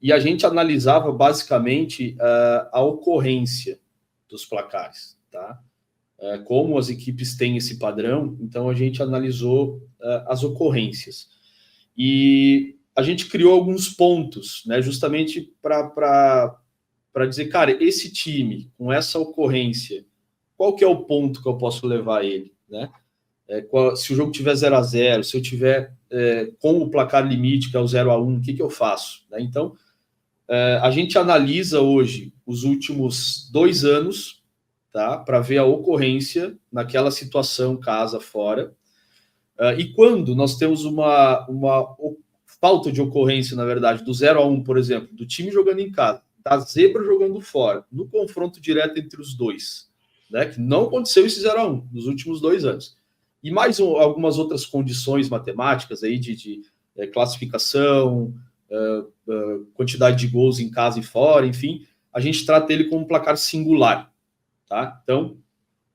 e a gente analisava basicamente a ocorrência dos placares, tá? Como as equipes têm esse padrão, então a gente analisou as ocorrências. E a gente criou alguns pontos, né, justamente para dizer, cara, esse time, com essa ocorrência, qual que é o ponto que eu posso levar ele, né? Se o jogo tiver 0-0, se eu tiver com o placar limite, que é o 0-1, o que eu faço? Né? Então, a gente analisa hoje os últimos 2 anos, tá? Para ver a ocorrência naquela situação casa fora. E quando nós temos uma falta de ocorrência, na verdade, do 0-1, por exemplo, do time jogando em casa, da zebra jogando fora, no confronto direto entre os dois, né? Que não aconteceu esse 0-1 nos últimos 2 anos. E mais algumas outras condições matemáticas aí de classificação, quantidade de gols em casa e fora, enfim, a gente trata ele como um placar singular, tá? Então,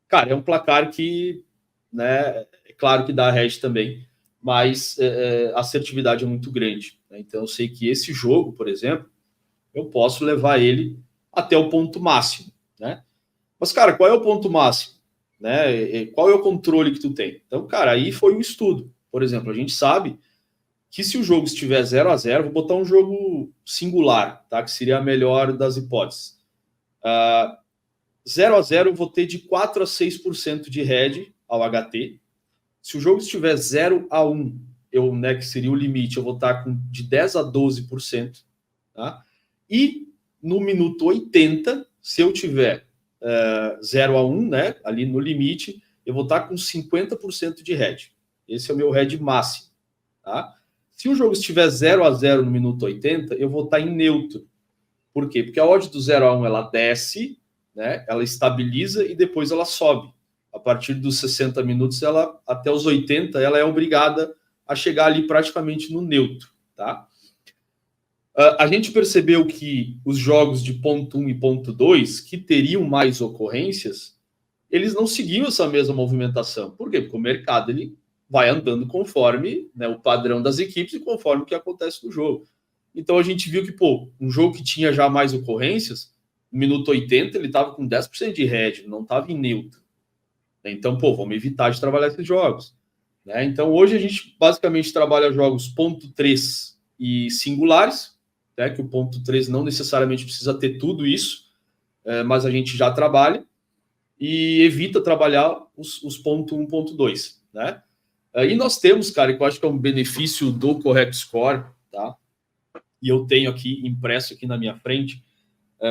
cara, é um placar que, né, é claro que dá hedge também, mas a assertividade é muito grande, né? Então, eu sei que esse jogo, por exemplo, eu posso levar ele até o ponto máximo, né? Mas, cara, qual é o ponto máximo? Né? Qual é o controle que tu tem? Então, cara, aí foi um estudo. Por exemplo, a gente sabe que se o jogo estiver 0-0, vou botar um jogo singular, tá? Que seria a melhor das hipóteses. 0-0 eu vou ter de 4 a 6% de hedge ao HT. Se o jogo estiver 0-1, né, que seria o limite, eu vou estar com de 10 a 12%. Tá? E no minuto 80, se eu tiver 0-1, né, ali no limite, eu vou estar com 50% de hedge. Esse é o meu hedge máximo. Tá? Se o jogo estiver 0-0 no minuto 80, eu vou estar em neutro. Por quê? Porque a odd do 0-1 ela desce, né, ela estabiliza e depois ela sobe. A partir dos 60 minutos, até os 80, ela é obrigada a chegar ali praticamente no neutro. Tá? A gente percebeu que os jogos de ponto 1 e ponto 2, que teriam mais ocorrências, eles não seguiam essa mesma movimentação. Por quê? Porque o mercado ele vai andando conforme, né, o padrão das equipes e conforme o que acontece no jogo. Então a gente viu que, um jogo que tinha já mais ocorrências, no minuto 80 ele estava com 10% de hedge, não estava em neutro. Então, vamos evitar de trabalhar esses jogos. Né? Então hoje a gente basicamente trabalha jogos ponto 3 e singulares, né, que o ponto 3 não necessariamente precisa ter tudo isso, mas a gente já trabalha, e evita trabalhar os ponto 1, ponto 2. Né? E nós temos, cara, que eu acho que é um benefício do Correct Score, tá? E eu tenho aqui, impresso aqui na minha frente,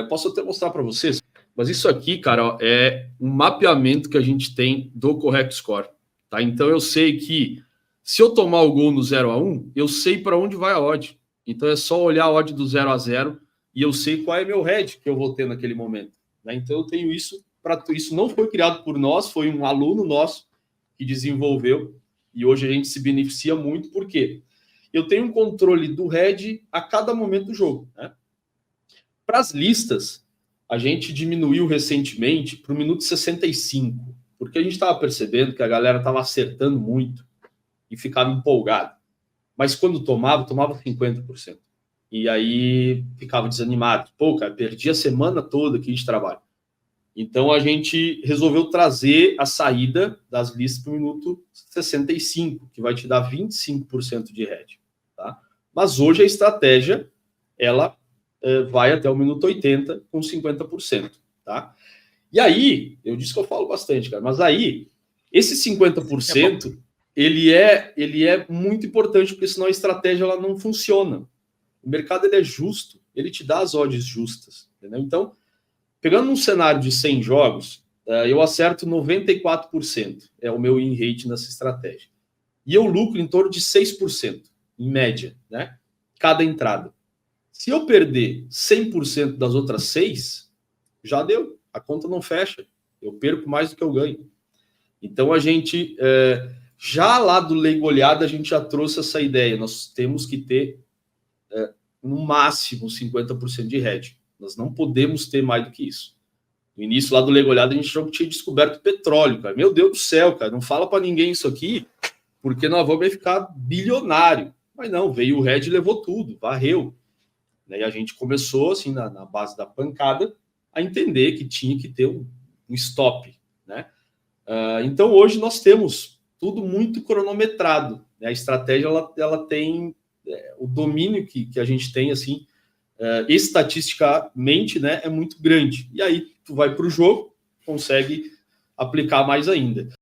posso até mostrar para vocês, mas isso aqui, cara, é um mapeamento que a gente tem do Correct Score. Tá? Então eu sei que se eu tomar o gol no 0-1, eu sei para onde vai a odd. Então é só olhar a odd do 0-0 e eu sei qual é meu hedge que eu vou ter naquele momento. Né? Então eu tenho isso. Isso não foi criado por nós, foi um aluno nosso que desenvolveu e hoje a gente se beneficia muito, porque eu tenho um controle do hedge a cada momento do jogo. Né? Para as listas, a gente diminuiu recentemente para o minuto 65, porque a gente estava percebendo que a galera estava acertando muito e ficava empolgado. Mas quando tomava 50%. E aí ficava desanimado. Cara, perdi a semana toda aqui de trabalho. Então a gente resolveu trazer a saída das listas para o minuto 65, que vai te dar 25% de hedge. Tá? Mas hoje a estratégia, ela vai até o minuto 80 com 50%. Tá? E aí, eu disse que eu falo bastante, cara, mas aí, esse 50%, ele é muito importante, porque senão a estratégia ela não funciona. O mercado ele é justo, ele te dá as odds justas. Entendeu? Então, pegando um cenário de 100 jogos, eu acerto 94%, é o meu win rate nessa estratégia. E eu lucro em torno de 6%, em média, né? Cada entrada. Se eu perder 100% das outras 6, já deu, a conta não fecha. Eu perco mais do que eu ganho. Então, a gente, já lá do Leigolhada, a gente já trouxe essa ideia. Nós temos que ter, no máximo, 50% de hedge. Nós não podemos ter mais do que isso. No início lá do Leigolhada, a gente já tinha descoberto petróleo, cara. Meu Deus do céu, cara, não fala para ninguém isso aqui, porque nós vamos ficar bilionário. Mas não, veio o hedge e levou tudo, varreu. né? E a gente começou, assim, na base da pancada, a entender que tinha que ter um stop, né? Então, hoje nós temos tudo muito cronometrado, né? A estratégia, ela tem o domínio que a gente tem, assim, estatisticamente, né, é muito grande. E aí, tu vai para o jogo, consegue aplicar mais ainda.